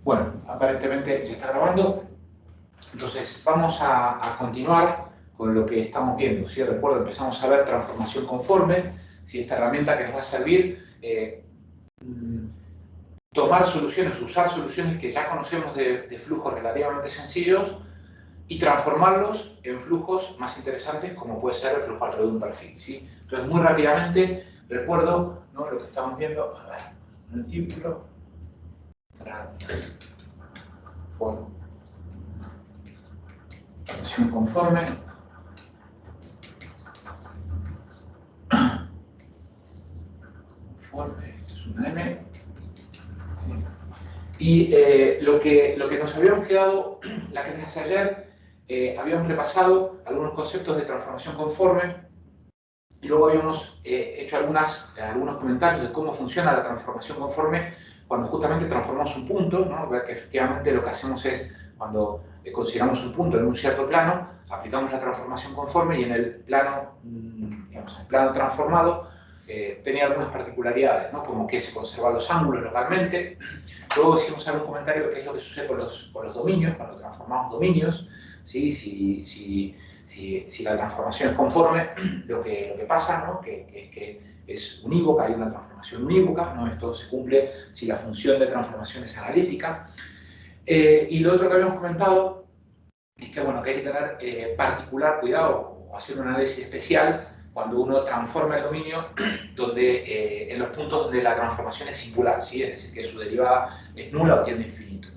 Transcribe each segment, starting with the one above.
Bueno, aparentemente ya está grabando. Entonces, vamos a continuar con lo que estamos viendo. ¿Sí? Recuerdo, empezamos a ver transformación conforme, ¿sí? Esta herramienta que nos va a servir tomar soluciones, usar soluciones que ya conocemos de flujos relativamente sencillos y transformarlos en flujos más interesantes, como puede ser el flujo alrededor de un perfil. ¿Sí? Entonces, muy rápidamente, recuerdo, ¿no?, lo que estamos viendo, a ver, en el título, transformación conforme, es una M. ¿Sí? Y lo que nos habíamos quedado, la clase de ayer, habíamos repasado algunos conceptos de transformación conforme y luego habíamos hecho algunos comentarios de cómo funciona la transformación conforme cuando justamente transformamos un punto, ¿no? Ver que efectivamente lo que hacemos es, cuando consideramos un punto en un cierto plano, aplicamos la transformación conforme y en el plano, digamos, en el plano transformado, tenía algunas particularidades, ¿no? Como que se conservan los ángulos localmente. Luego hicimos algún comentario de qué es lo que sucede con los dominios, cuando transformamos dominios, ¿sí? Si la transformación es conforme, lo que pasa, ¿no?, que es unívoca, hay una transformación unívoca, ¿no? Esto se cumple si la función de transformación es analítica. Y lo otro que habíamos comentado es que, bueno, que hay que tener particular cuidado o hacer un análisis especial cuando uno transforma el dominio en los puntos donde la transformación es singular, ¿sí? Es decir, que su derivada es nula o tiende a infinito.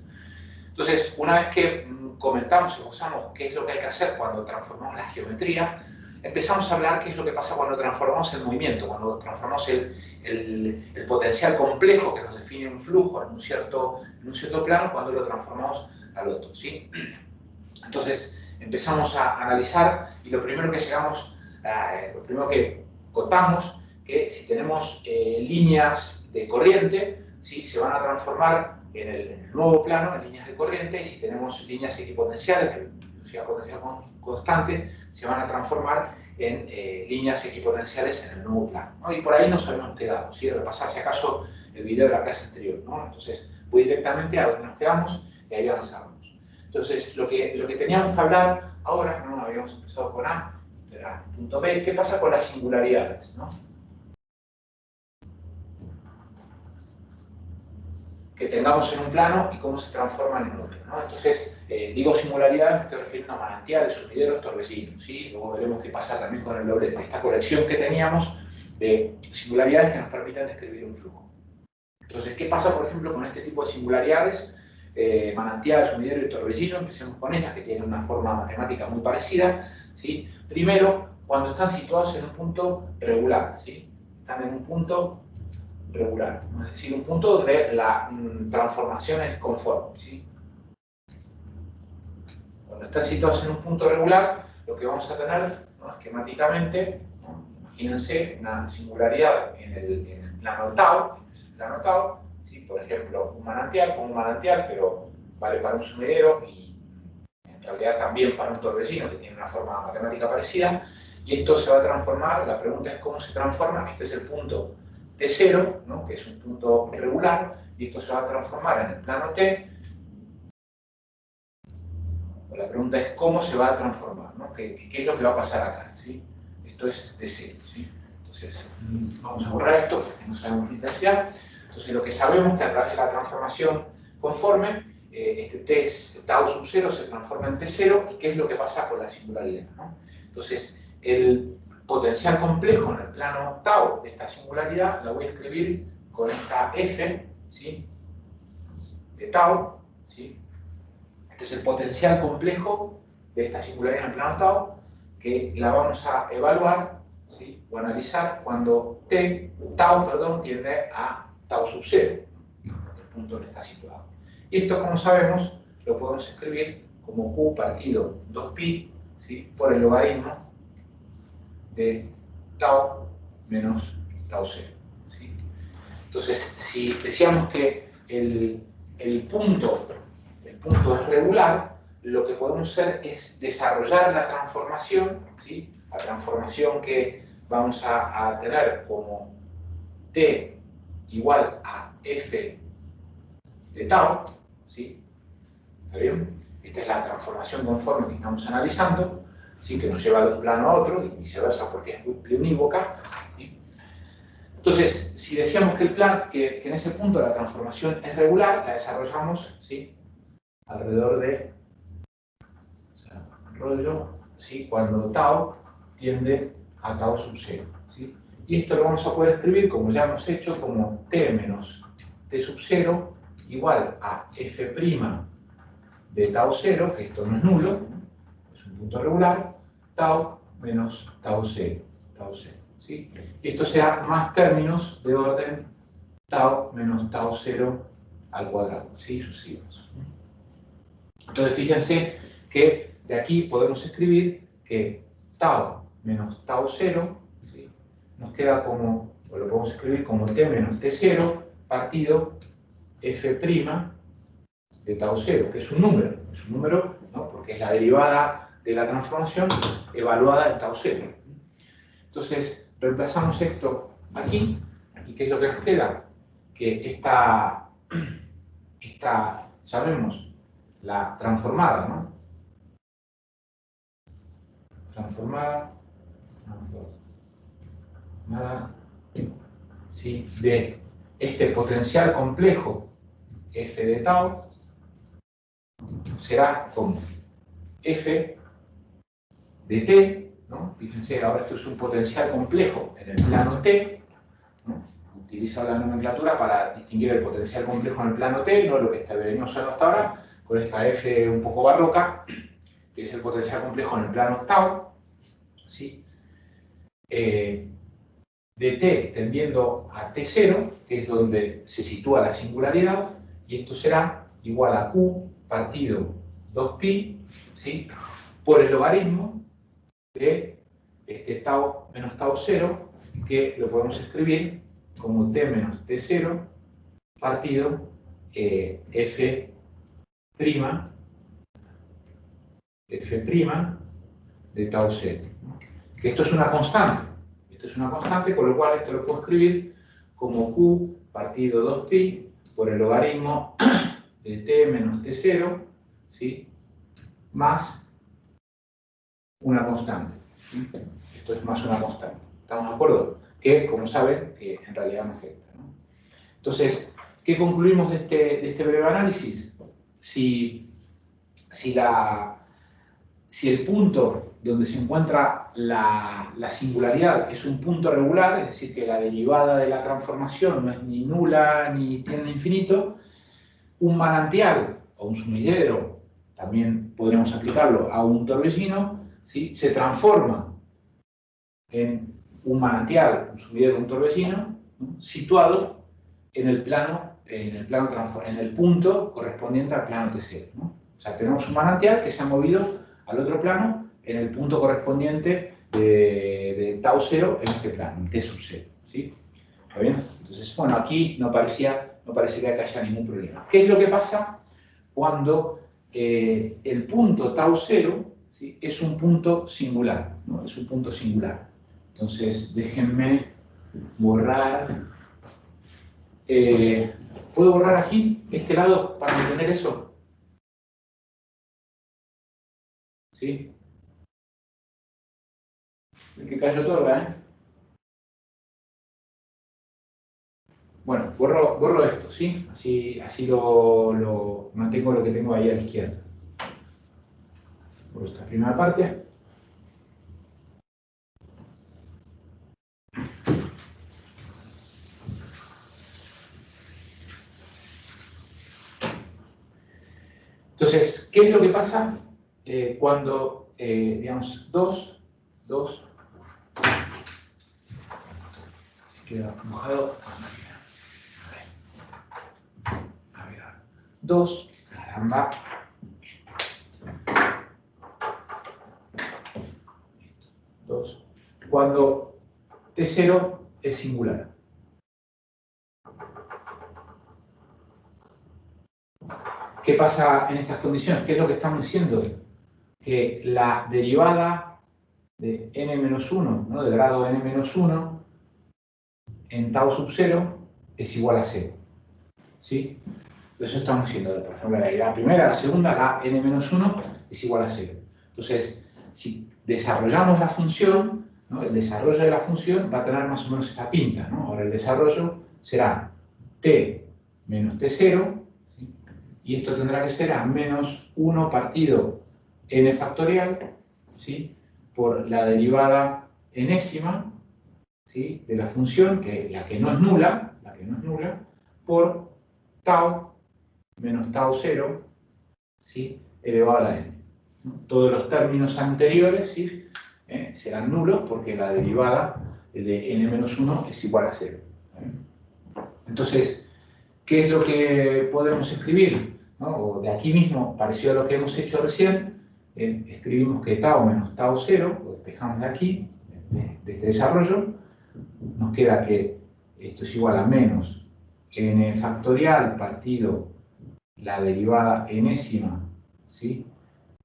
Entonces, una vez que comentamos y usamos qué es lo que hay que hacer cuando transformamos la geometría, empezamos a hablar qué es lo que pasa cuando transformamos el movimiento, cuando transformamos el potencial complejo que nos define un flujo en un cierto plano, cuando lo transformamos al otro, ¿sí? Entonces, empezamos a analizar y lo primero que contamos, que si tenemos líneas de corriente, ¿sí?, se van a transformar en el nuevo plano en líneas de corriente, y si tenemos líneas equipotenciales de velocidad potencial constante, se van a transformar en líneas equipotenciales en el nuevo plano, ¿no? Y por ahí nos habíamos quedado, ¿sí? Repasar si acaso el video de la clase anterior, ¿no? Entonces, voy directamente a donde nos quedamos y ahí avanzamos. Entonces, lo que teníamos que hablar ahora, ¿no? Habíamos empezado con A, era punto B. ¿Qué pasa con las singularidades, ¿no?, que tengamos en un plano y cómo se transforman en otro, ¿no? Entonces, digo singularidades, me estoy refiriendo a manantiales, sumideros, torbellinos, ¿sí? Luego veremos qué pasa también con el doblete, esta colección que teníamos de singularidades que nos permiten describir un flujo. Entonces, ¿qué pasa, por ejemplo, con este tipo de singularidades? Manantial, sumidero y torbellino, empecemos con ellas, que tienen una forma matemática muy parecida, ¿sí? Primero, cuando están situados en un punto regular, ¿sí? Están en un punto regular, es decir, un punto donde la transformación es conforme, ¿sí? Cuando están situados en un punto regular, lo que vamos a tener, ¿no?, esquemáticamente, ¿no?, imagínense una singularidad en el plano tau, ¿sí? Por ejemplo, un manantial, pongo un manantial, pero vale para un sumidero y en realidad también para un torbellino, que tiene una forma matemática parecida, y esto se va a transformar. La pregunta es cómo se transforma. Este es el punto T0, ¿no?, que es un punto regular, y esto se va a transformar en el plano T. La pregunta es cómo se va a transformar, ¿no? ¿Qué es lo que va a pasar acá, ¿sí? Esto es T0, ¿sí? Entonces, vamos a borrar esto porque no sabemos la intensidad. Entonces, lo que sabemos es que a través de la transformación conforme, este tau sub 0 se transforma en T0, y qué es lo que pasa con la singularidad, ¿no? Entonces, el potencial complejo en el plano tau de esta singularidad la voy a escribir con esta F, ¿sí?, de tau, ¿sí? Este es el potencial complejo de esta singularidad en el plano tau, que la vamos a evaluar, ¿sí?, o analizar cuando tau tiende a tau sub 0, el punto donde está situado. Y esto, como sabemos, lo podemos escribir como Q partido 2pi, ¿sí?, por el logaritmo de tau menos tau 0, ¿sí? Entonces, si decíamos que el punto es regular, lo que podemos hacer es desarrollar la transformación, ¿sí?, la transformación que vamos a tener como t igual a f de tau, ¿sí? ¿Está bien? Esta es la transformación conforme que estamos analizando, ¿sí? Que nos lleva de un plano a otro y viceversa porque es biunívoca, ¿sí? Entonces, si decíamos que que en ese punto la transformación es regular, la desarrollamos, ¿sí? Alrededor de rollo, ¿sí? Cuando tau tiende a tau sub 0, ¿sí? Y esto lo vamos a poder escribir, como ya hemos hecho, como t menos t sub 0 igual a f' de tau 0, que esto no es nulo, es un punto regular, tau menos tau 0, ¿sí? Y esto será más términos de orden tau menos tau 0 al cuadrado, ¿sí? Sucesivos. Entonces, fíjense que de aquí podemos escribir que tau menos tau 0, ¿sí? Nos queda como, o lo podemos escribir como t menos t0 partido f' de tau 0, que es un número, ¿no? Porque es la derivada de la transformación evaluada en tau 0. Entonces, reemplazamos esto aquí, ¿y qué es lo que nos queda? Que esta llamemos la transformada, ¿no? Transformada, ¿sí? De este potencial complejo f de tau será como f de t, ¿no? Fíjense, ahora esto es un potencial complejo en el plano t, ¿no? Utilizo la nomenclatura para distinguir el potencial complejo en el plano t, no lo que venimos usando hasta ahora, con esta f un poco barroca, que es el potencial complejo en el plano tau, ¿sí? De t tendiendo a t0, que es donde se sitúa la singularidad, y esto será igual a q partido 2pi, ¿sí? Por el logaritmo de este tau menos tau 0, que lo podemos escribir como t menos t0 partido f' de tau 0. Que esto es una constante. Esto es una constante, con lo cual esto lo puedo escribir como q partido 2pi por el logaritmo de t menos t0, ¿sí? Más una constante. Esto es más una constante. ¿Estamos de acuerdo? Que, como saben, que en realidad no afecta, ¿no? Entonces, ¿qué concluimos de este breve análisis? Si el punto donde se encuentra la singularidad es un punto regular, es decir, que la derivada de la transformación no es ni nula ni tiende a infinito, un manantial o un sumidero, también podríamos aplicarlo a un torbellino, ¿sí? Se transforma en un manantial, un sumidero, un torbellino, ¿no? Situado en el punto correspondiente al plano T0, ¿no? O sea, tenemos un manantial que se ha movido al otro plano en el punto correspondiente de tau 0 en este plano, en T sub 0, ¿sí? ¿Está bien? Entonces, bueno, aquí no parecería que haya ningún problema. ¿Qué es lo que pasa cuando el punto tau 0, ¿sí? Es un punto singular, ¿no? Es un punto singular. Entonces, déjenme borrar. ¿Puedo borrar aquí, este lado, para mantener eso? ¿Sí? El que cayó todo, ¿eh? Bueno, borro esto, ¿sí? Así lo mantengo lo que tengo ahí a la izquierda. Borro esta primera parte. Entonces, ¿qué es lo que pasa cuando, digamos, 2, se queda mojado? A ver, 2, caramba. Cuando T0 es singular. ¿Qué pasa en estas condiciones? ¿Qué es lo que estamos diciendo? Que la derivada de n-1, ¿no? De grado n-1 en tau sub 0 es igual a 0. ¿Sí? Eso estamos diciendo, por ejemplo, la primera, la segunda, la n-1 es igual a 0. Entonces, si desarrollamos la función, ¿no? El desarrollo de la función va a tener más o menos esta pinta, ¿no? Ahora el desarrollo será t menos t0, ¿sí? Y esto tendrá que ser a menos 1 partido n factorial, ¿sí? Por la derivada enésima, ¿sí? De la función, que la que no es nula, por tau menos tau 0, ¿sí? Elevado a la n. Todos los términos anteriores, ¿sí? Serán nulos porque la derivada de n-1 es igual a 0. Entonces, ¿qué es lo que podemos escribir? ¿No? O de aquí mismo, parecido a lo que hemos hecho recién, escribimos que tau menos tau 0, lo despejamos de aquí, de este desarrollo, nos queda que esto es igual a menos n factorial partido la derivada enésima, ¿sí?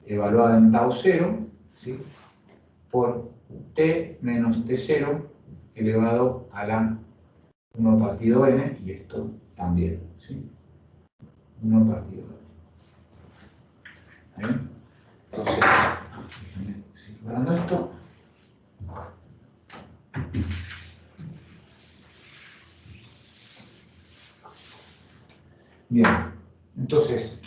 Evaluada en tau 0, ¿sí? Por t menos t0 elevado a la 1 partido n, y esto también, ¿sí? 1 partido n. ¿Bien? Entonces, déjenme seguir guardando esto. Bien, entonces,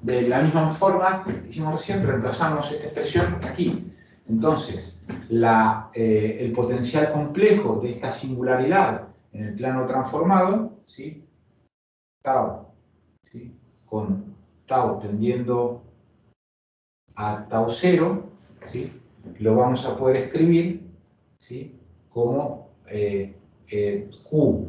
de la misma forma que hicimos recién, reemplazamos esta expresión aquí. Entonces, el potencial complejo de esta singularidad en el plano transformado, ¿sí? Tau, ¿sí? Con tau tendiendo a tau 0, ¿sí? Lo vamos a poder escribir, ¿sí? Como Q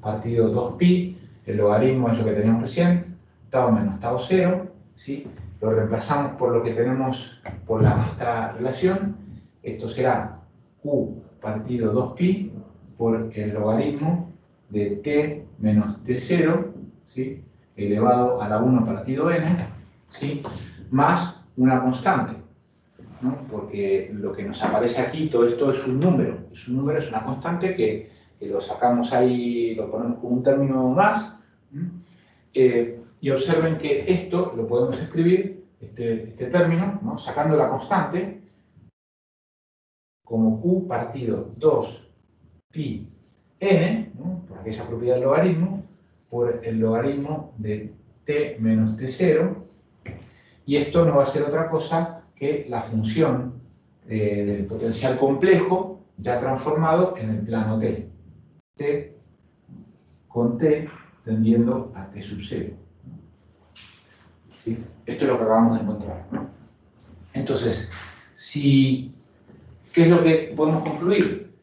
partido 2pi, el logaritmo es lo que teníamos recién, tau menos tau 0, ¿sí? Lo reemplazamos por lo que tenemos por esta relación, esto será Q partido 2pi por el logaritmo de t menos t0, ¿sí? Elevado a la 1 partido n, ¿sí? Más una constante, ¿no? Porque lo que nos aparece aquí, todo esto es un número, es una constante que lo sacamos ahí, lo ponemos como un término más, y observen que esto lo podemos escribir, este término, ¿no? Sacando la constante, como Q partido 2 pi n, ¿no? Por aquella propiedad del logaritmo, por el logaritmo de t menos t0, y esto no va a ser otra cosa que la función del potencial complejo ya transformado en el plano t. T con t tendiendo a t sub 0. ¿Sí? Esto es lo que acabamos de encontrar, ¿no? Entonces, ¿qué es lo que podemos concluir?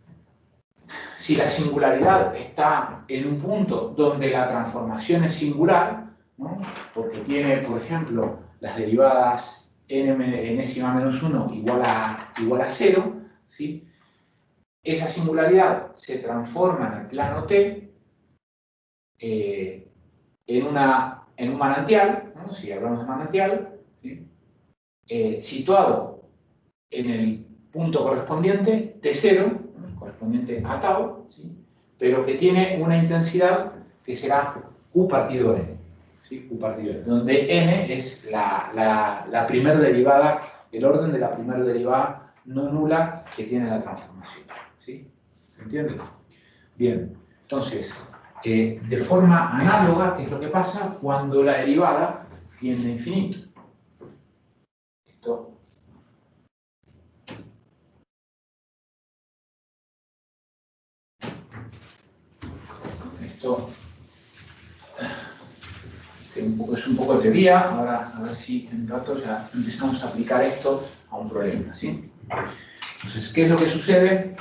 Si la singularidad está en un punto donde la transformación es singular, ¿no? Porque tiene, por ejemplo, las derivadas enésima menos 1 igual a 0, ¿sí? Esa singularidad se transforma en el plano t en un manantial, ¿no? Si hablamos de manantial, ¿sí? Situado en el punto correspondiente, T0, ¿no? Correspondiente a tau, ¿sí? Pero que tiene una intensidad que será Q partido n, ¿sí? Q partido n, donde n es la primera derivada, el orden de la primera derivada no nula que tiene la transformación, ¿sí? ¿Se entiende? Bien, entonces, de forma análoga, ¿qué es lo que pasa cuando la derivada tiende a infinito? Esto es un poco de teoría, ahora a ver si en un rato ya empezamos a aplicar esto a un problema, ¿sí? Entonces, ¿qué es lo que sucede?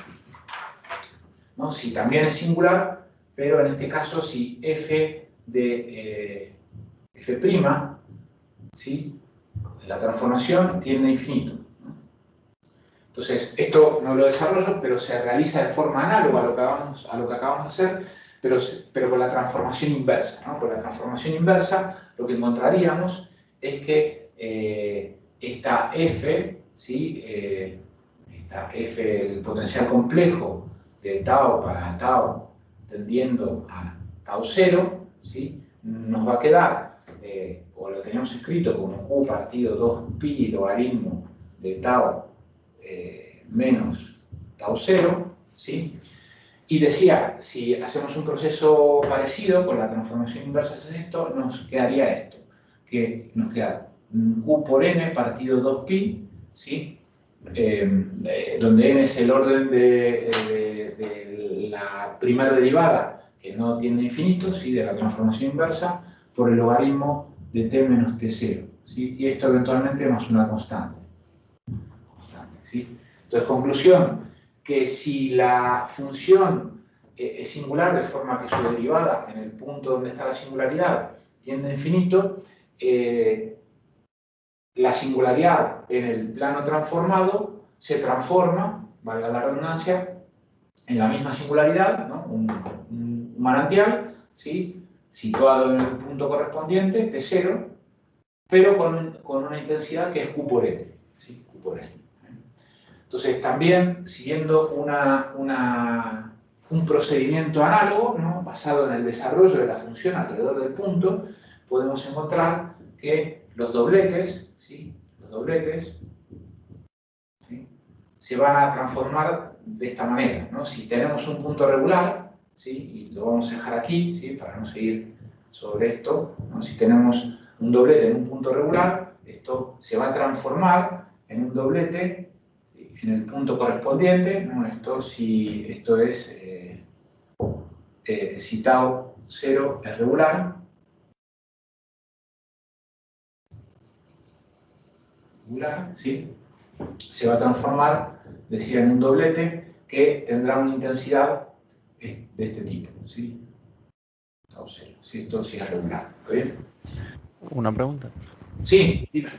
¿No? Si también es singular, pero en este caso si f de f', ¿sí? La transformación tiende a infinito. Entonces, esto no lo desarrollo, pero se realiza de forma análoga a lo que acabamos de hacer, pero con la transformación inversa, ¿no? Con la transformación inversa, lo que encontraríamos es que esta f, ¿sí? f, el potencial complejo de tau para tau tendiendo a tau 0, ¿sí? Nos va a quedar, o lo tenemos escrito como Q partido 2pi logaritmo de tau menos tau 0, ¿sí? Y decía, si hacemos un proceso parecido con la transformación inversa es esto, nos quedaría esto, que nos queda Q por n partido 2pi, ¿sí? Donde n es el orden de la primera derivada, que no tiende a infinito, ¿sí? De la transformación inversa, por el logaritmo de t menos t0, ¿sí? Y esto eventualmente más una constante, ¿sí? Entonces, conclusión, que si la función es singular, de forma que su derivada en el punto donde está la singularidad tiende a infinito, la singularidad en el plano transformado se transforma, valga la redundancia, en la misma singularidad, ¿no? un manantial, ¿sí? Situado en el punto correspondiente, T0, pero con una intensidad que es Q por N, ¿sí? Q por N. Entonces, también siguiendo un procedimiento análogo, ¿no? Basado en el desarrollo de la función alrededor del punto, podemos encontrar que los dobletes, ¿sí? Los dobletes, ¿sí? Se van a transformar de esta manera, ¿no? Si tenemos un punto regular, ¿sí? Y lo vamos a dejar aquí, ¿sí? Para no seguir sobre esto, ¿no? Si tenemos un doblete en un punto regular, esto se va a transformar en un doblete en el punto correspondiente, ¿no? Esto es si tau 0 es regular, ¿sí? Se va a transformar, decía, en un doblete que tendrá una intensidad de este tipo, ¿sí? Tau 0, ¿sí? Esto sí es regular, ¿está bien? Una pregunta. Sí, dime.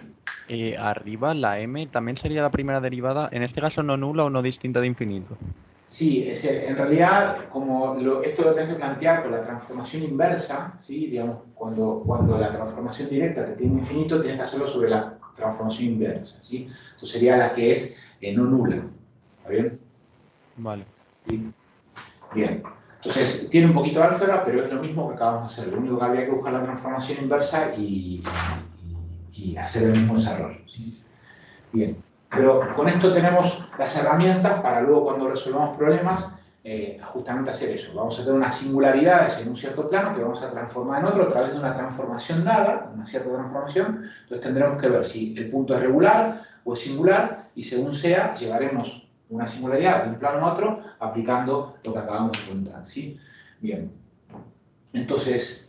Arriba la m también sería la primera derivada, en este caso no nula o no distinta de infinito. Sí, en realidad, como esto lo tenés que plantear con la transformación inversa, ¿sí? Digamos, cuando la transformación directa te tiene infinito, tienes que hacerlo sobre la transformación inversa, ¿sí? Entonces sería la que es no nula, ¿está bien? Vale. ¿Sí? Bien. Entonces, tiene un poquito de álgebra, pero es lo mismo que acabamos de hacer. Lo único que habría que buscar la transformación inversa y hacer el mismo desarrollo, ¿sí? Bien. Pero con esto tenemos las herramientas para luego, cuando resolvamos problemas, justamente hacer eso. Vamos a tener unas singularidades en un cierto plano que vamos a transformar en otro a través de una transformación dada, una cierta transformación. Entonces tendremos que ver si el punto es regular o es singular, y según sea, llevaremos una singularidad de un plano a otro aplicando lo que acabamos de contar, ¿sí? Bien. Entonces,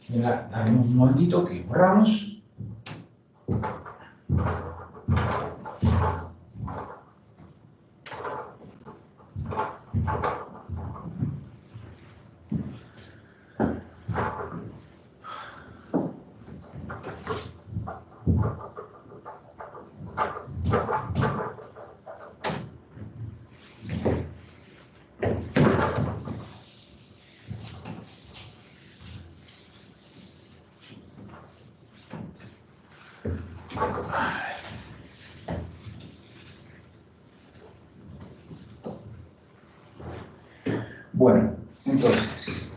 dame un momentito que borramos. Bueno, entonces,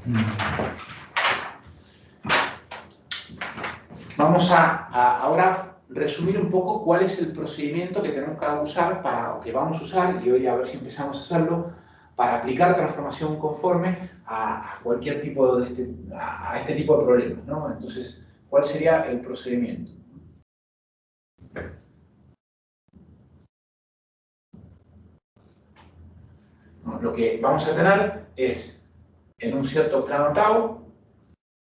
vamos a ahora resumir un poco cuál es el procedimiento que tenemos que usar o que vamos a usar, y hoy a ver si empezamos a hacerlo, para aplicar transformación conforme a cualquier tipo a este tipo de problemas, ¿no? Entonces, ¿cuál sería el procedimiento? Lo que vamos a tener es, en un cierto plano tau,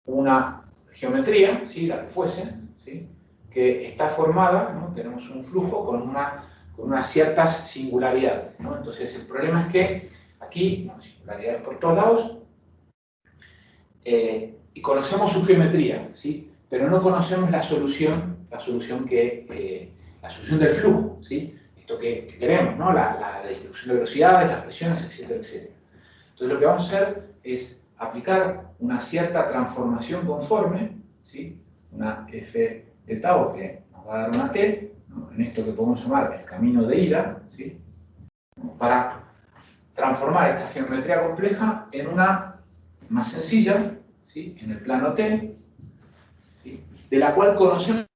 una geometría, ¿sí? La que fuese, ¿sí? Que está formada, ¿no? Tenemos un flujo con unas ciertas singularidades, ¿no? Entonces, el problema es que aquí, ¿no? Singularidades por todos lados, y conocemos su geometría, ¿sí? Pero no conocemos la solución del flujo, ¿sí? Esto que queremos, ¿no? La distribución de velocidades, las presiones, etcétera, etcétera. Entonces, lo que vamos a hacer es aplicar una cierta transformación conforme, ¿sí? Una f de tau que nos va a dar una t, ¿no? En esto que podemos llamar el camino de ida, ¿sí? Para transformar esta geometría compleja en una más sencilla, ¿sí? En el plano T, ¿sí? De la cual conocemos.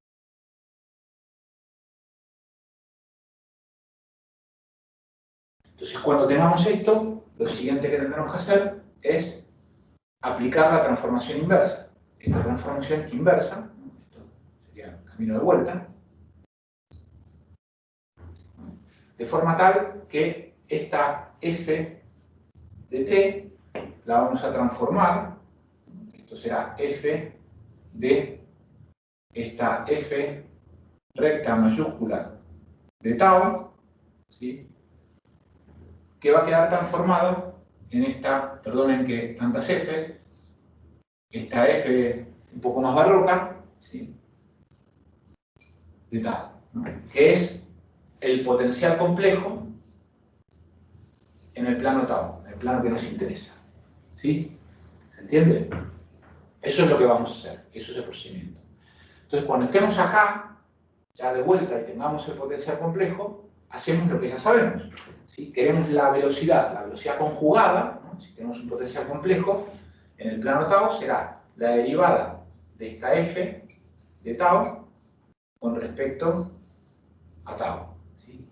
Entonces, cuando tengamos esto, lo siguiente que tendremos que hacer es aplicar la transformación inversa. Esta transformación inversa, esto sería el camino de vuelta, de forma tal que esta f de t la vamos a transformar, esto será f de esta f recta mayúscula de tau, ¿sí? Que va a quedar transformada en esta, perdonen que tantas f, esta f un poco más barroca, ¿sí? De tau, ¿no? Que es el potencial complejo en el plano tau, en el plano que nos interesa. ¿Sí? ¿Se entiende? Eso es lo que vamos a hacer, eso es el procedimiento. Entonces, cuando estemos acá, ya de vuelta y tengamos el potencial complejo, hacemos lo que ya sabemos. ¿Sí? Queremos la velocidad conjugada, ¿no? Si tenemos un potencial complejo, en el plano tau será la derivada de esta f de tau con respecto a tau. ¿Sí?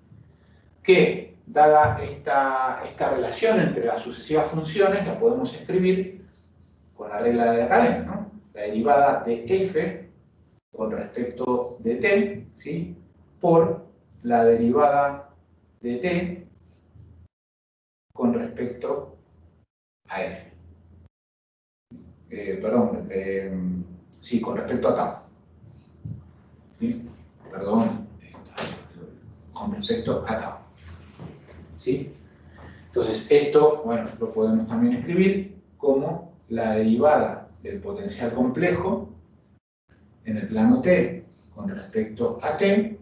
Que, dada esta relación entre las sucesivas funciones, la podemos escribir con la regla de la cadena, ¿no? La derivada de f con respecto de t, ¿sí? Por la derivada de t con respecto a f. Sí, con respecto a tau. ¿Sí? Perdón, con respecto a tau. ¿Sí? Entonces, esto, bueno, lo podemos también escribir como la derivada del potencial complejo en el plano t con respecto a t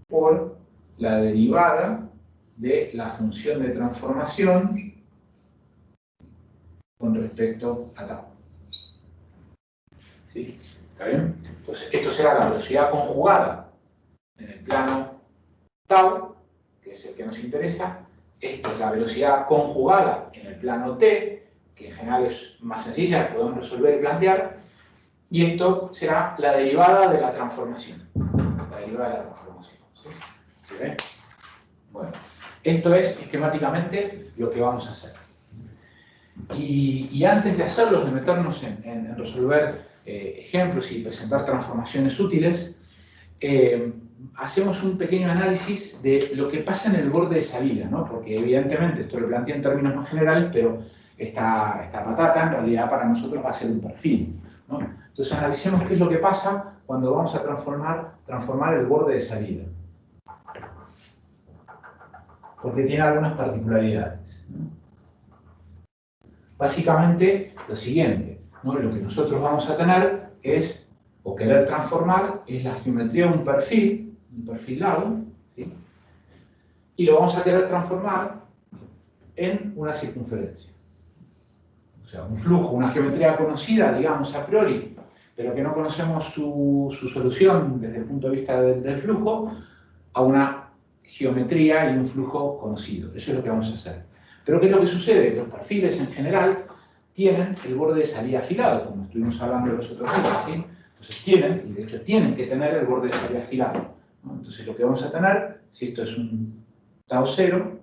por la derivada de la función de transformación con respecto a tau. ¿Sí? ¿Está bien? Entonces, esto será la velocidad conjugada en el plano tau, que es el que nos interesa. Esto es la velocidad conjugada en el plano t, que en general es más sencilla, que podemos resolver y plantear. Y esto será la derivada de la transformación. La derivada de la transformación. ¿Sí? ¿Se ve? Bueno, esto es esquemáticamente lo que vamos a hacer. Y antes de hacerlo, de meternos en resolver ejemplos y presentar transformaciones útiles, hacemos un pequeño análisis de lo que pasa en el borde de salida, ¿no? Porque evidentemente, esto lo planteé en términos más generales, pero esta patata en realidad para nosotros va a ser un perfil, ¿no? Entonces analicemos qué es lo que pasa cuando vamos a transformar el borde de salida. Porque tiene algunas particularidades, ¿no? Básicamente lo siguiente, ¿no? Lo que nosotros vamos a tener es, o querer transformar, es la geometría de un perfil dado, ¿sí? Y lo vamos a querer transformar en una circunferencia. O sea, un flujo, una geometría conocida, digamos, a priori, pero que no conocemos su solución desde el punto de vista del flujo, a una geometría y un flujo conocido. Eso es lo que vamos a hacer. Pero ¿qué es lo que sucede? Los perfiles en general tienen el borde de salida afilado, como estuvimos hablando los otros días, ¿sí? Entonces tienen, y de hecho tienen que tener el borde de salida afilado, ¿no? Entonces lo que vamos a tener, si esto es un tau 0,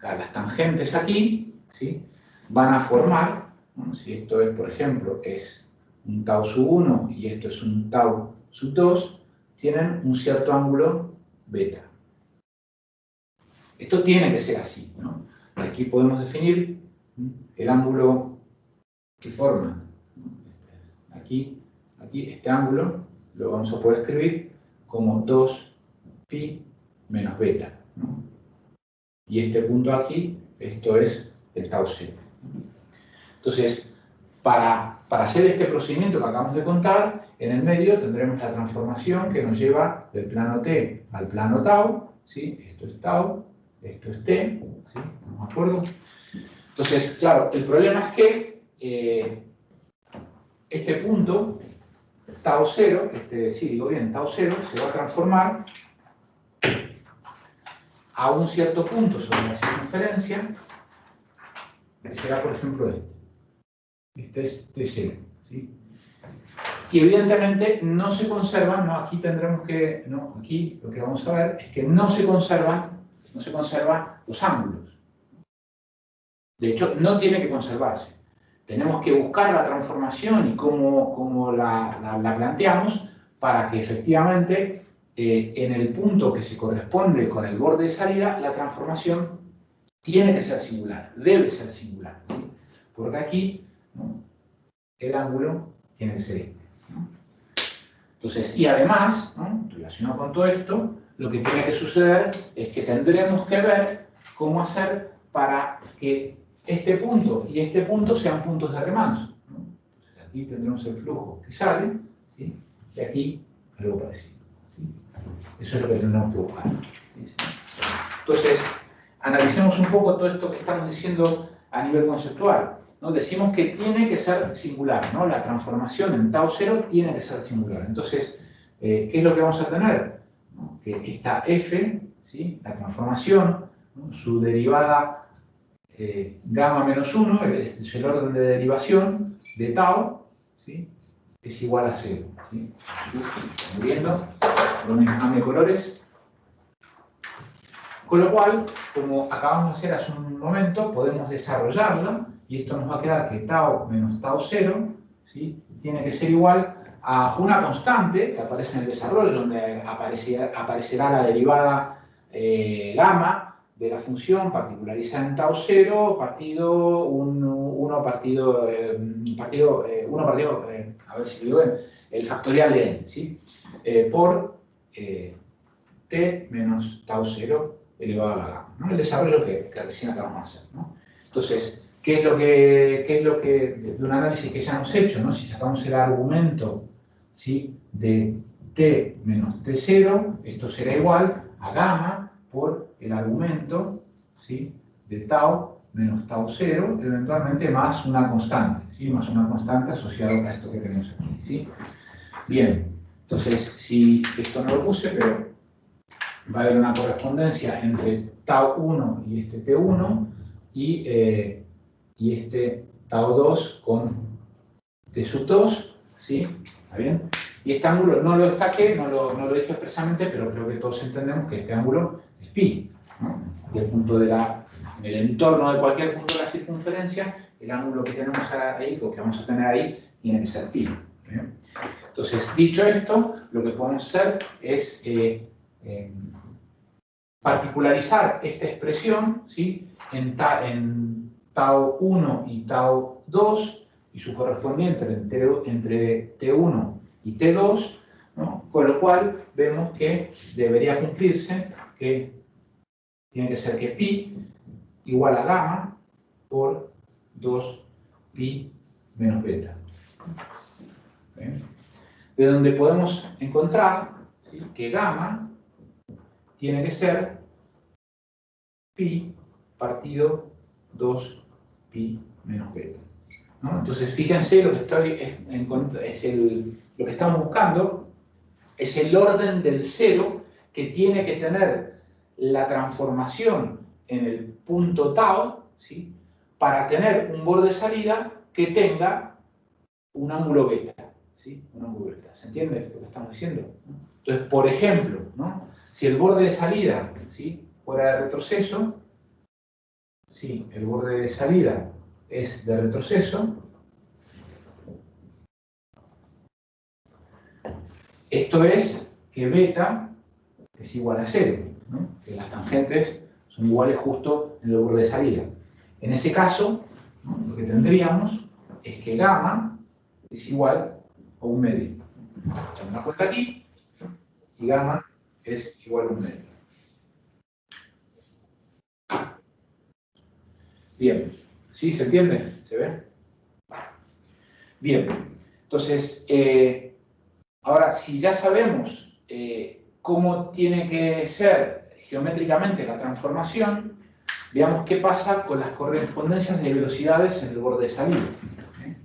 las tangentes aquí, ¿sí? Van a formar, ¿no? Si esto es, por ejemplo, es un tau sub 1 y esto es un tau sub 2, tienen un cierto ángulo beta. Esto tiene que ser así, ¿no? Aquí podemos definir el ángulo que forma. Aquí, este ángulo lo vamos a poder escribir como 2pi menos beta, ¿no? Y este punto aquí, esto es el tau 0. Entonces, para hacer este procedimiento que acabamos de contar, en el medio tendremos la transformación que nos lleva del plano t al plano tau, ¿sí? Esto es tau, esto es t, ¿sí? ¿Estamos de acuerdo? Entonces, claro, el problema es que este punto tau 0, sí, digo bien, tau 0 se va a transformar a un cierto punto sobre la circunferencia, que será, por ejemplo, este. Este es T0, ¿sí? Y evidentemente no se conservan, no, aquí tendremos que, no, aquí lo que vamos a ver es que no se conservan los ángulos. De hecho, no tiene que conservarse. Tenemos que buscar la transformación y cómo la planteamos para que efectivamente en el punto que se corresponde con el borde de salida, la transformación tiene que ser singular, debe ser singular, ¿sí? Porque aquí, ¿no?, el ángulo tiene que ser este, ¿no? Entonces, y además, ¿no?, relacionado con todo esto, lo que tiene que suceder es que tendremos que ver cómo hacer para que este punto y este punto sean puntos de remanso, ¿no? Entonces, aquí tendremos el flujo que sale, ¿sí?, y aquí algo parecido, ¿sí? Eso es lo que tendremos que buscar, ¿sí? Entonces, analicemos un poco todo esto que estamos diciendo a nivel conceptual, ¿no? Decimos que tiene que ser singular, ¿no? La transformación en tau 0 tiene que ser singular. Entonces, ¿qué es lo que vamos a tener? ¿No? Que esta f, ¿sí?, la transformación, ¿no?, su derivada gamma menos 1, este es el orden de derivación de tau, ¿sí?, es igual a 0, ¿sí? ¿Están viendo? Dame colores. Con lo cual, como acabamos de hacer hace un momento, podemos desarrollarla y esto nos va a quedar que tau menos tau 0, ¿sí?, tiene que ser igual a una constante que aparece en el desarrollo, donde aparecerá la derivada gamma de la función particularizada en tau 0 partido 1 partido, a ver si lo digo bien, el factorial de n, ¿sí?, por t menos tau 0 elevado a la gamma, ¿no? El desarrollo que recién acabamos de hacer, ¿no? Entonces, ¿qué es lo que de un análisis que ya hemos hecho, ¿no? Si sacamos el argumento, ¿sí?, de t menos t0, esto será igual a gamma por el argumento, ¿sí?, de tau menos tau 0, eventualmente más una constante, ¿sí?, más una constante asociada a esto que tenemos aquí, ¿sí? Bien, entonces, si esto no lo puse, pero va a haber una correspondencia entre tau 1 y este t1 y este tau 2 con t sub 2, ¿sí? ¿Está bien? Y este ángulo no lo destaqué, no lo dije expresamente, pero creo que todos entendemos que este ángulo es pi, ¿no? Y el punto en el entorno de cualquier punto de la circunferencia, el ángulo que tenemos ahí, o que vamos a tener ahí, tiene que ser pi, ¿bien? Entonces, dicho esto, lo que podemos hacer es particularizar esta expresión, ¿sí?, en tau 1 y tau 2 y su correspondiente entre t1 y t2, ¿no?, con lo cual vemos que debería cumplirse que tiene que ser que pi igual a gamma por 2 pi menos beta. ¿Bien? De donde podemos encontrar, ¿sí?, que gamma tiene que ser pi partido 2 pi menos beta, ¿no? Entonces, fíjense, lo que estamos buscando es el orden del cero que tiene que tener la transformación en el punto tau, ¿sí?, para tener un borde de salida que tenga un ángulo beta, ¿sí?, un ángulo beta. ¿Se entiende lo que estamos diciendo? Entonces, por ejemplo, ¿no?, si el borde de salida, ¿sí?, fuera de retroceso, si el borde de salida es de retroceso, esto es que beta es igual a 0, ¿no?, que las tangentes son iguales justo en el borde de salida. En ese caso, ¿no?, lo que tendríamos es que gamma es igual a un medio. Echamos una cuenta aquí, y gamma es igual a un medio. Bien, ¿sí? ¿Se entiende? ¿Se ve? Bien, entonces, ahora, si ya sabemos cómo tiene que ser geométricamente la transformación, veamos qué pasa con las correspondencias de velocidades en el borde de salida.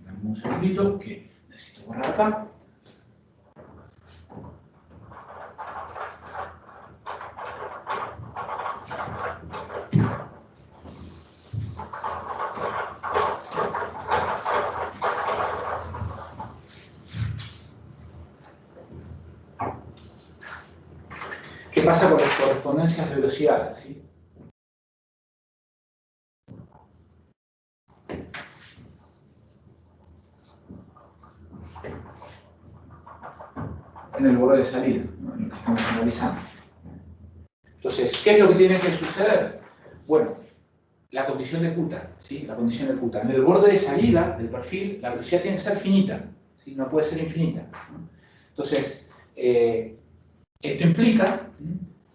Dame un segundito que necesito borrar acá. pasa con las correspondencias de velocidad, ¿sí? En el borde de salida, ¿no? En lo que estamos analizando. Entonces, ¿qué es lo que tiene que suceder? Bueno, la condición de Kuta, ¿sí? La condición de Kuta. En el borde de salida del perfil, la velocidad tiene que ser finita, ¿sí? No puede ser infinita, ¿no? Entonces, esto implica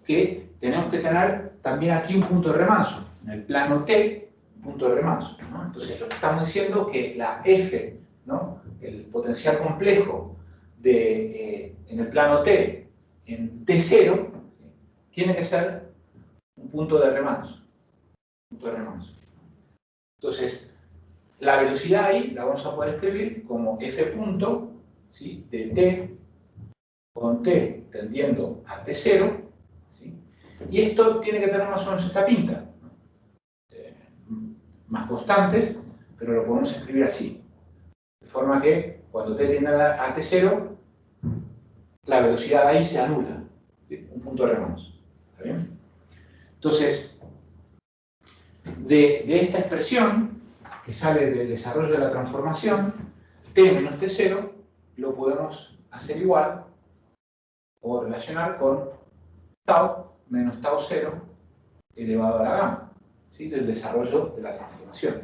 que tenemos que tener también aquí un punto de remanso. En el plano T, un punto de remanso, ¿no? Entonces, lo que estamos diciendo es que la F, ¿no? El potencial complejo en el plano T, en T0, tiene que ser un punto de remanso. Entonces, la velocidad ahí la vamos a poder escribir como F punto, ¿sí? De T con T tendiendo a T0, ¿sí? Y esto tiene que tener más o menos esta pinta, ¿no? Más constantes, pero lo podemos escribir así. De forma que cuando T tiende a T0, la velocidad ahí se anula, ¿sí? Un punto de remanso. ¿Está bien? Entonces, de esta expresión que sale del desarrollo de la transformación, T menos T0 lo podemos hacer igual o relacionar con tau menos tau 0 elevado a la gamma, ¿sí? Del desarrollo de la transformación.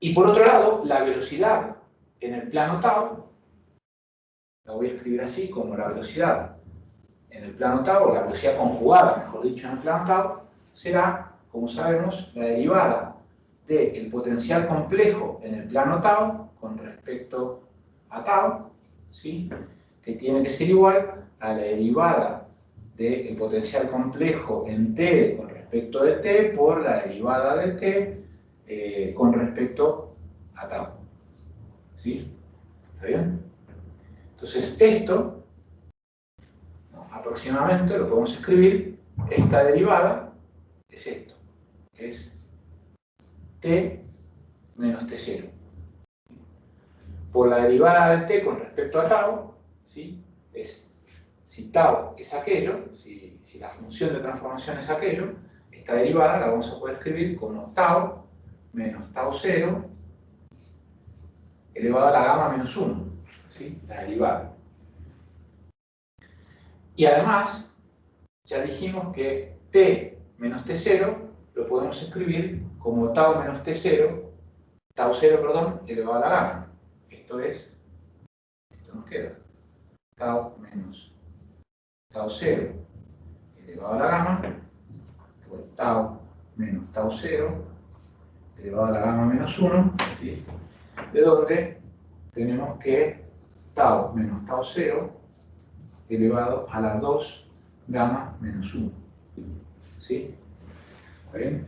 Y por otro lado, la velocidad en el plano tau, la voy a escribir así como la velocidad en el plano tau, o la velocidad conjugada, mejor dicho, en el plano tau, será, como sabemos, la derivada del potencial complejo en el plano tau con respecto a tau, ¿sí? Que tiene que ser igual a la derivada del potencial complejo en t con respecto de t por la derivada de t con respecto a tau. ¿Sí? ¿Está bien? Entonces esto, ¿no? Aproximadamente lo podemos escribir, esta derivada es esto, es t menos t0. Por la derivada de t con respecto a tau, ¿sí? Si tau es aquello, si la función de transformación es aquello, esta derivada la vamos a poder escribir como tau menos tau 0 elevado a la gamma menos 1, ¿sí? La derivada. Y además, ya dijimos que t menos t0 lo podemos escribir como tau menos t0, tau 0, perdón, elevado a la gamma. Esto nos queda tau menos tau 0 elevado a la gamma, por tau menos tau 0 elevado a la gamma menos 1, ¿sí? De donde tenemos que tau menos tau 0 elevado a la 2 gamma menos 1. ¿Sí? ¿Está bien?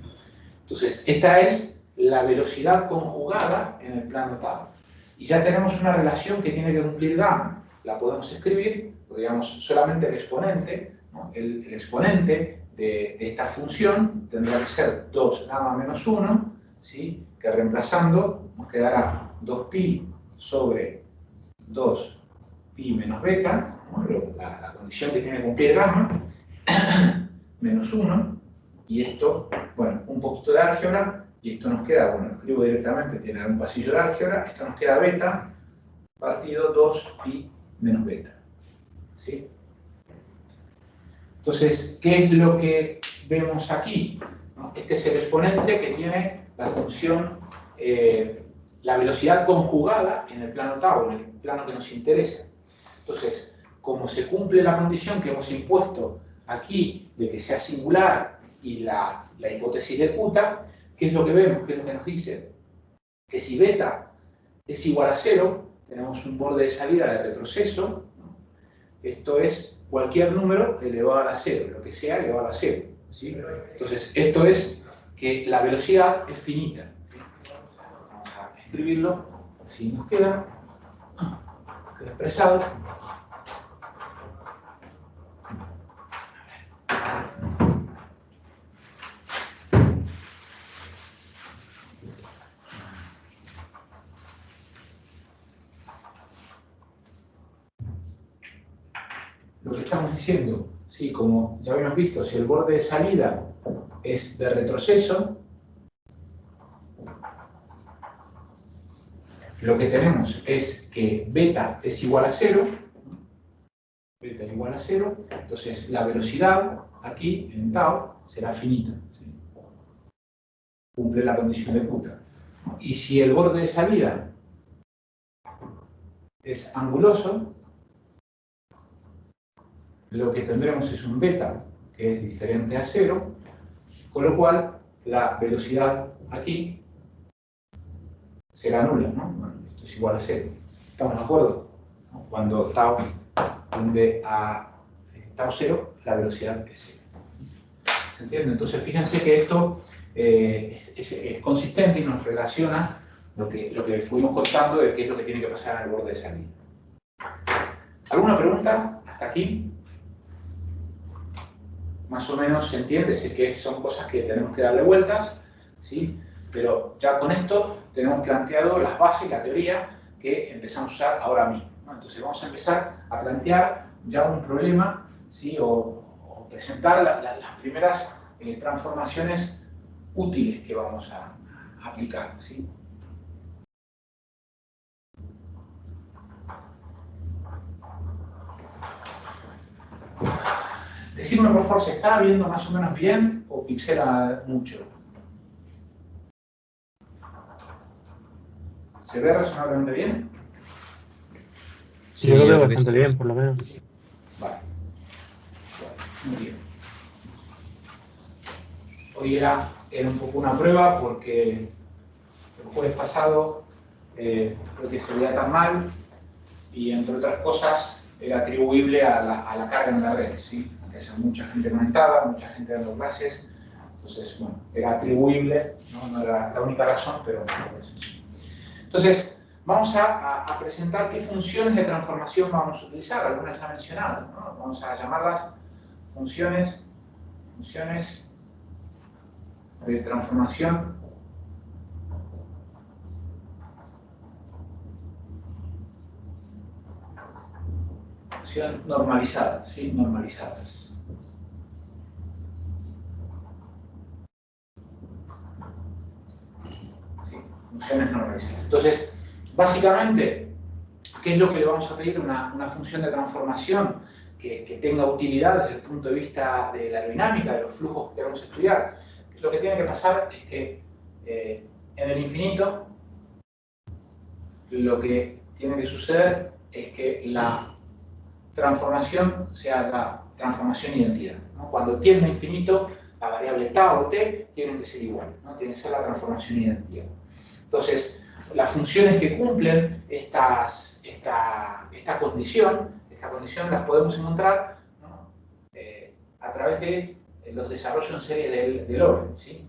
Entonces, esta es la velocidad conjugada en el plano tau. Y ya tenemos una relación que tiene que cumplir gamma. La podemos escribir, digamos, solamente el exponente, ¿no? El exponente de esta función tendrá que ser 2 gamma menos 1, ¿sí? Que reemplazando nos quedará 2pi sobre 2pi menos beta, ¿no? La condición que tiene que cumplir gamma, menos 1, y esto, bueno, un poquito de álgebra, y esto nos queda, bueno, lo escribo directamente, tiene un pasillo de álgebra, esto nos queda beta partido 2pi menos beta. ¿Sí? Entonces, ¿qué es lo que vemos aquí? ¿No? Este es el exponente que tiene la función, la velocidad conjugada en el plano tau, en el plano que nos interesa. Entonces, como se cumple la condición que hemos impuesto aquí de que sea singular y la hipótesis de Kuta, ¿qué es lo que vemos? ¿Qué es lo que nos dice? Que si beta es igual a 0, tenemos un borde de salida de retroceso, ¿no? Esto es cualquier número elevado a la 0, lo que sea elevado a la 0, ¿sí? Entonces, esto es que la velocidad es finita. Vamos a escribirlo, así nos queda expresado. lo que estamos diciendo, ¿sí? Como ya habíamos visto, si el borde de salida es de retroceso, lo que tenemos es que beta es igual a 0, beta igual a 0, entonces la velocidad aquí en tau será finita, ¿sí? Cumple la condición de puta. Y si el borde de salida es anguloso, lo que tendremos es un beta que es diferente a 0, con lo cual la velocidad aquí será nula, ¿no? Bueno, esto es igual a 0. ¿Estamos de acuerdo? Cuando tau tiende a tau 0, la velocidad es 0. ¿Se entiende? Entonces fíjense que esto es consistente y nos relaciona lo que fuimos contando de qué es lo que tiene que pasar en el borde de salida. ¿Alguna pregunta hasta aquí? Más o menos se entiende, sé que son cosas que tenemos que darle vueltas, ¿sí? Pero ya con esto tenemos planteado las bases, la teoría que empezamos a usar ahora mismo, ¿no? Entonces vamos a empezar a plantear ya un problema, ¿sí? o presentar las primeras transformaciones útiles que vamos a aplicar, ¿sí? Decidme por favor, ¿se está viendo más o menos bien o pixela mucho? ¿Se ve razonablemente bien? Sí, yo lo veo bastante bien, por lo menos. Vale. Muy bien. Hoy era un poco una prueba porque el jueves pasado creo que se veía tan mal y entre otras cosas era atribuible a la carga en la red, ¿sí? Que haya mucha gente conectada, mucha gente dando clases, entonces, bueno, era atribuible, no era la única razón, pero entonces, vamos a presentar qué funciones de transformación vamos a utilizar, algunas ya mencionadas, ¿no? Vamos a llamarlas funciones de transformación normalizadas, ¿sí? Normalizadas. ¿Sí? Funciones normalizadas. Entonces, básicamente, ¿qué es lo que le vamos a pedir? Una función de transformación que tenga utilidad desde el punto de vista de la aerodinámica, de los flujos que queremos estudiar. Lo que tiene que pasar es que en el infinito lo que tiene que suceder es que la transformación sea la transformación identidad, ¿no? Cuando tiende a infinito, la variable tau o t tienen que ser iguales, ¿no? Tiene que ser la transformación identidad. Entonces, las funciones que cumplen esta condición las podemos encontrar, ¿no? A través de los desarrollos en serie del orden, ¿sí?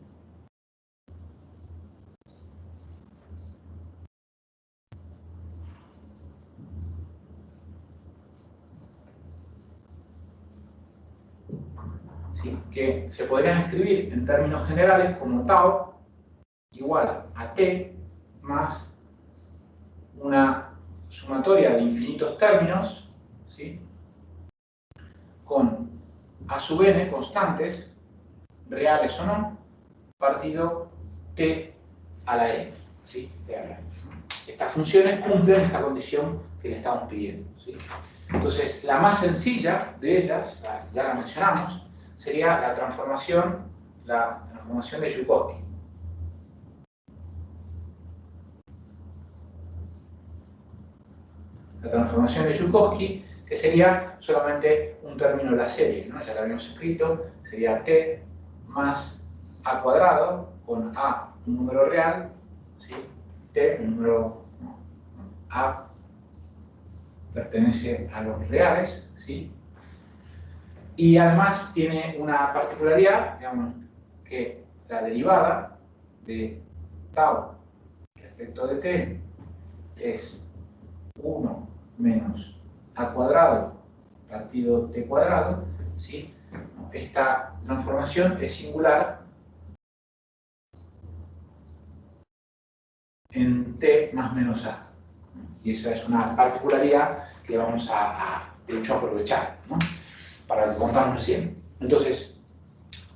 ¿Sí? Que se podrían escribir en términos generales como tau igual a t más una sumatoria de infinitos términos, ¿sí? Con a sub n constantes, reales o no, partido t a la n, ¿sí? T a la n. Estas funciones cumplen esta condición que le estamos pidiendo, ¿sí? Entonces, la más sencilla de ellas, ya la mencionamos, sería la transformación de Joukowski. La transformación de Joukowski, que sería solamente un término de la serie, ¿no? Ya lo habíamos escrito, sería t más a cuadrado con a, un número real, ¿sí? T, un número, ¿no? A pertenece a los reales, ¿sí? Y además tiene una particularidad, digamos, que la derivada de tau respecto de t es 1 menos a cuadrado partido t cuadrado, ¿sí? Esta transformación es singular en t más menos a. Y esa es una particularidad que vamos a de hecho aprovechar, ¿no? Para lo que contamos recién. Entonces,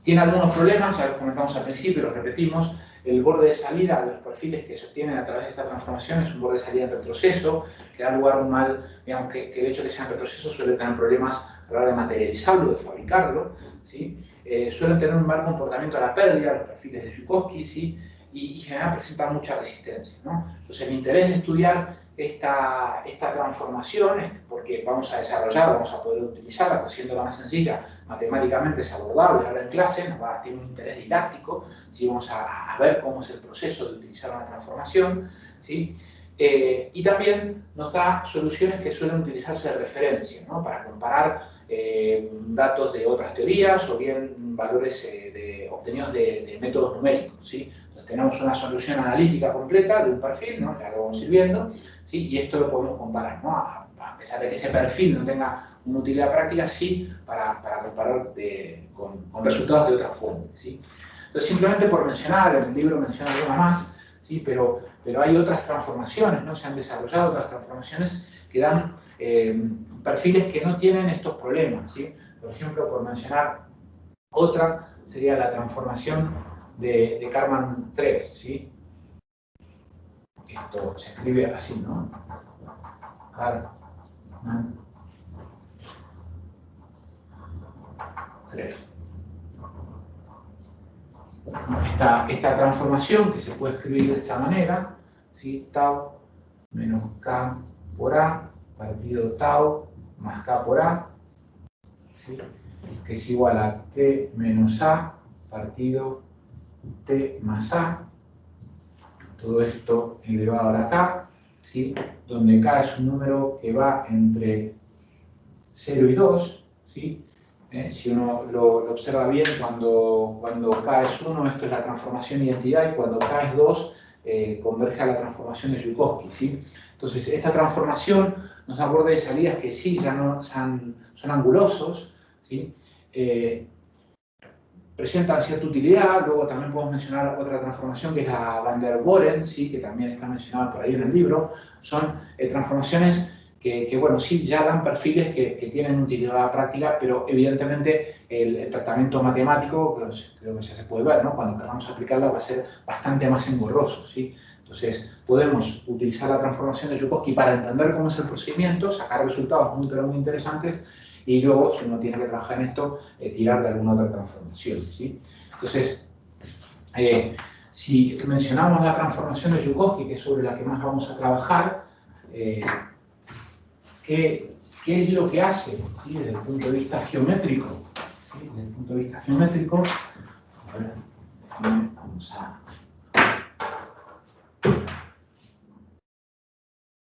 tiene algunos problemas, ya los comentamos al principio, los repetimos. El borde de salida de los perfiles que se obtienen a través de esta transformación es un borde de salida en retroceso, que da lugar a un mal, digamos que el hecho de que sea en retroceso suele tener problemas a la hora de materializarlo, de fabricarlo, ¿sí? Suelen tener un mal comportamiento a la pérdida, los perfiles de Joukowsky, ¿sí? Y en general presentan mucha resistencia, ¿no? Entonces, el interés de estudiar esta transformación es porque vamos a desarrollar, vamos a poder utilizarla, haciéndola más sencilla, matemáticamente es abordable ahora en clase, tiene un interés didáctico, ¿sí? Vamos a ver cómo es el proceso de utilizar una transformación, ¿sí? Y también nos da soluciones que suelen utilizarse de referencia, ¿no? Para comparar datos de otras teorías o bien valores obtenidos de métodos numéricos, ¿sí? Entonces tenemos una solución analítica completa de un perfil, ¿no? Que lo vamos a ir viendo, ¿sí? Y esto lo podemos comparar, ¿no? A pesar de que ese perfil no tenga una utilidad práctica, sí para comparar con resultados de otras fuentes, ¿sí? Entonces, simplemente por mencionar, en el libro menciona alguna más, ¿sí? Pero hay otras transformaciones, ¿no? Se han desarrollado otras transformaciones que dan perfiles que no tienen estos problemas, ¿sí? Por ejemplo, por mencionar otra, sería la transformación de Karman-Treff, ¿sí? Esto se escribe así, ¿no? Karman-Treff. Esta transformación que se puede escribir de esta manera, ¿sí? Tau menos K por A partido tau más K por A, ¿sí? Que es igual a T menos A partido T más A, todo esto elevado a la K, ¿sí? Donde K es un número que va entre 0 y 2, ¿sí? Si uno lo observa bien, cuando K es 1, esto es la transformación identidad, y cuando K es 2, converge a la transformación de Joukowsky, ¿sí? Entonces, esta transformación nos da bordes de salidas que sí, ya no son angulosos, ¿sí? Presentan cierta utilidad. Luego también podemos mencionar otra transformación que es la Van der Waals, ¿sí? Que también está mencionada por ahí en el libro. Son transformaciones que, bueno, sí, ya dan perfiles que tienen utilidad práctica, pero evidentemente el tratamiento matemático, creo que ya se puede ver, ¿no? Cuando queramos aplicarla va a ser bastante más engorroso, ¿sí? Entonces, podemos utilizar la transformación de Joukowsky para entender cómo es el procedimiento, sacar resultados muy, pero muy interesantes, y luego, si uno tiene que trabajar en esto, tirar de alguna otra transformación, ¿sí? Entonces, si mencionamos la transformación de Joukowsky, que es sobre la que más vamos a trabajar, ¿qué es lo que hace, ¿sí? Desde el punto de vista geométrico? ¿Sí? Desde el punto de vista geométrico, a ver, vamos a...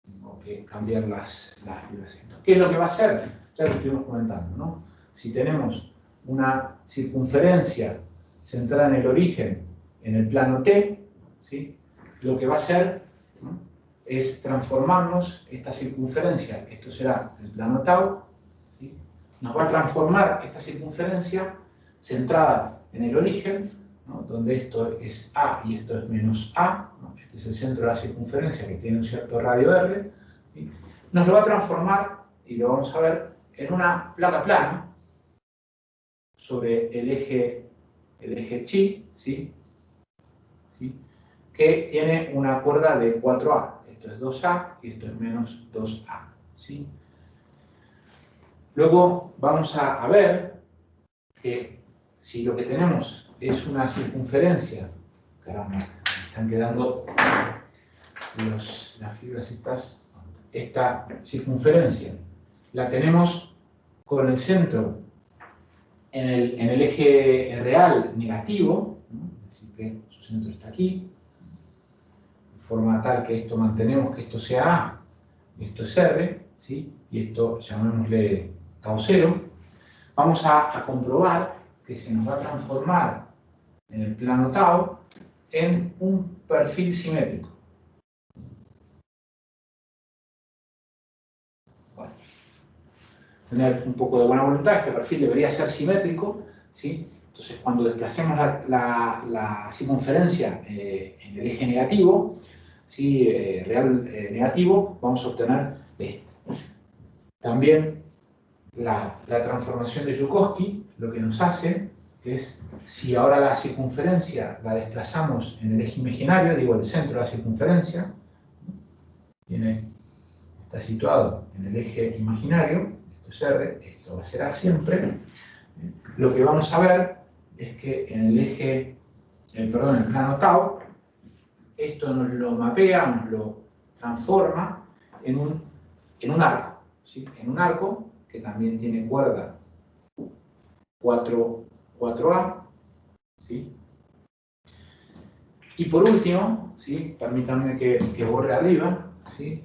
Tengo que cambiar las fibras. ¿Qué es lo que va a hacer? Ya lo estuvimos comentando, ¿no? Si tenemos una circunferencia centrada en el origen en el plano T, ¿sí? Lo que va a hacer, ¿no? Es transformarnos esta circunferencia, esto será el plano tau, ¿sí? Nos va a transformar esta circunferencia centrada en el origen, ¿no? Donde esto es A y esto es menos A, ¿no? Este es el centro de la circunferencia que tiene un cierto radio R, ¿sí? Nos lo va a transformar, y lo vamos a ver, en una placa plana sobre el eje chi, ¿sí? ¿Sí? Que tiene una cuerda de 4A. Esto es 2A y esto es menos 2A, ¿sí? Luego vamos a ver que si lo que tenemos es una circunferencia, caramba, están quedando las fibras estas, esta circunferencia la tenemos con el centro en el eje real negativo, ¿no? Así que su centro está aquí, de forma tal que esto mantenemos que esto sea A, esto es R, ¿sí? Y esto llamémosle tau 0. Vamos a comprobar que se nos va a transformar en el plano tau en un perfil simétrico. Bueno, tener un poco de buena voluntad, este perfil debería ser simétrico, ¿sí? Entonces, cuando desplacemos la circunferencia en el eje negativo, ¿sí? Real negativo, vamos a obtener este. También la transformación de Joukowski lo que nos hace es, si ahora la circunferencia la desplazamos en el eje imaginario, digo el centro de la circunferencia, está situado en el eje imaginario, esto es R, esto va a ser A siempre, lo que vamos a ver es que en el eje, en el plano tau, esto nos lo mapea, nos lo transforma en un arco, ¿sí? En un arco que también tiene cuerda 4A, ¿sí? Y por último, ¿sí? Permítanme que borre arriba, ¿sí?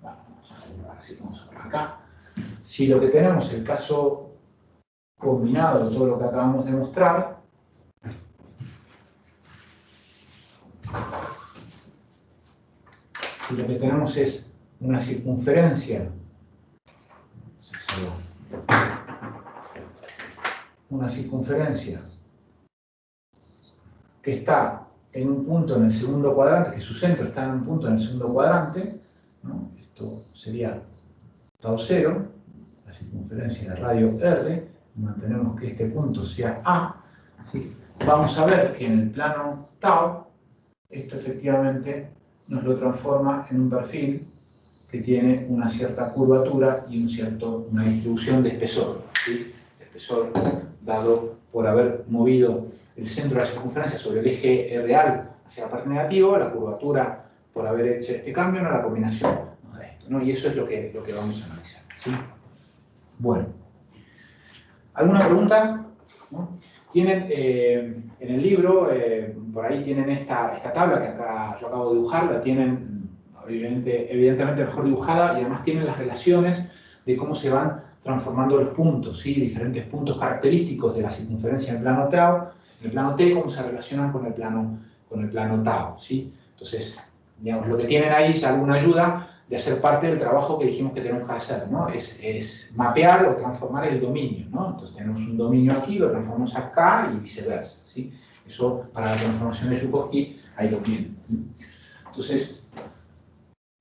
Vamos a ver acá. Si lo que tenemos, el caso combinado de todo lo que acabamos de mostrar, si lo que tenemos es una circunferencia, que está en un punto en el segundo cuadrante, que su centro está en un punto en el segundo cuadrante, ¿no? Esto sería tau 0, la circunferencia de radio R, mantenemos que este punto sea A, ¿sí? Vamos a ver que en el plano tau, esto efectivamente nos lo transforma en un perfil que tiene una cierta curvatura y una distribución de espesor, ¿sí? Espesor dado por haber movido el centro de la circunferencia sobre el eje real hacia la parte negativa, la curvatura por haber hecho este cambio, no la combinación de esto, ¿no? Y eso es lo que vamos a analizar, ¿sí? Bueno, ¿alguna pregunta? ¿No? Tienen en el libro, por ahí tienen esta tabla que acá yo acabo de dibujar, la tienen evidentemente mejor dibujada y además tienen las relaciones de cómo se van transformando los puntos, ¿sí? Diferentes puntos característicos de la circunferencia en el plano tau, en el plano t, cómo se relacionan con el plano tau, ¿sí? Entonces, digamos, lo que tienen ahí es alguna ayuda de hacer parte del trabajo que dijimos que tenemos que hacer, ¿no? Es mapear o transformar el dominio, ¿no? Entonces tenemos un dominio aquí, lo transformamos acá y viceversa, ¿sí? Eso para la transformación de Joukowski, ahí lo tienen. Entonces,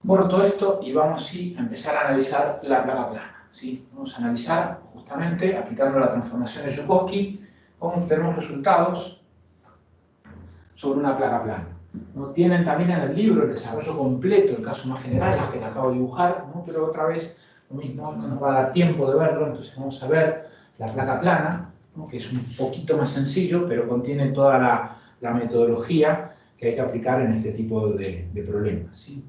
borro todo esto y vamos sí, a empezar a analizar la placa plana, ¿sí? Vamos a analizar justamente, aplicando la transformación de Joukowski, cómo obtenemos resultados sobre una placa plana. ¿No? Tienen también en el libro el desarrollo completo, el caso más general, este que acabo de dibujar, ¿no? Pero otra vez lo mismo, no nos va a dar tiempo de verlo, entonces vamos a ver la placa plana, ¿no? Que es un poquito más sencillo, pero contiene toda la metodología que hay que aplicar en este tipo de problemas, ¿sí?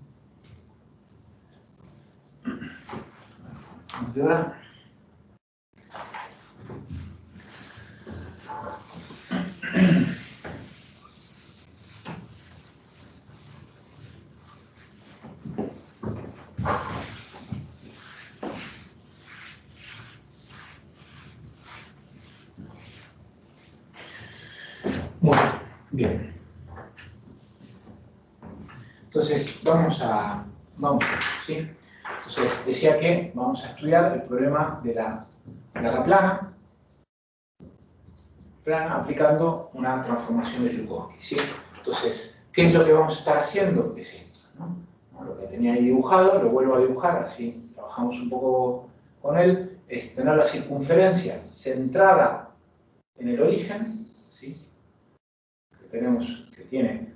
Bueno, bien. Entonces, vamos, ¿sí? Entonces, decía que vamos a estudiar el problema de la placa plana aplicando una transformación de Joukowski, ¿sí? Entonces, ¿qué es lo que vamos a estar haciendo? Es esto, ¿no? Lo que tenía ahí dibujado, lo vuelvo a dibujar, así trabajamos un poco con él, es tener la circunferencia centrada en el origen, ¿sí? Que tiene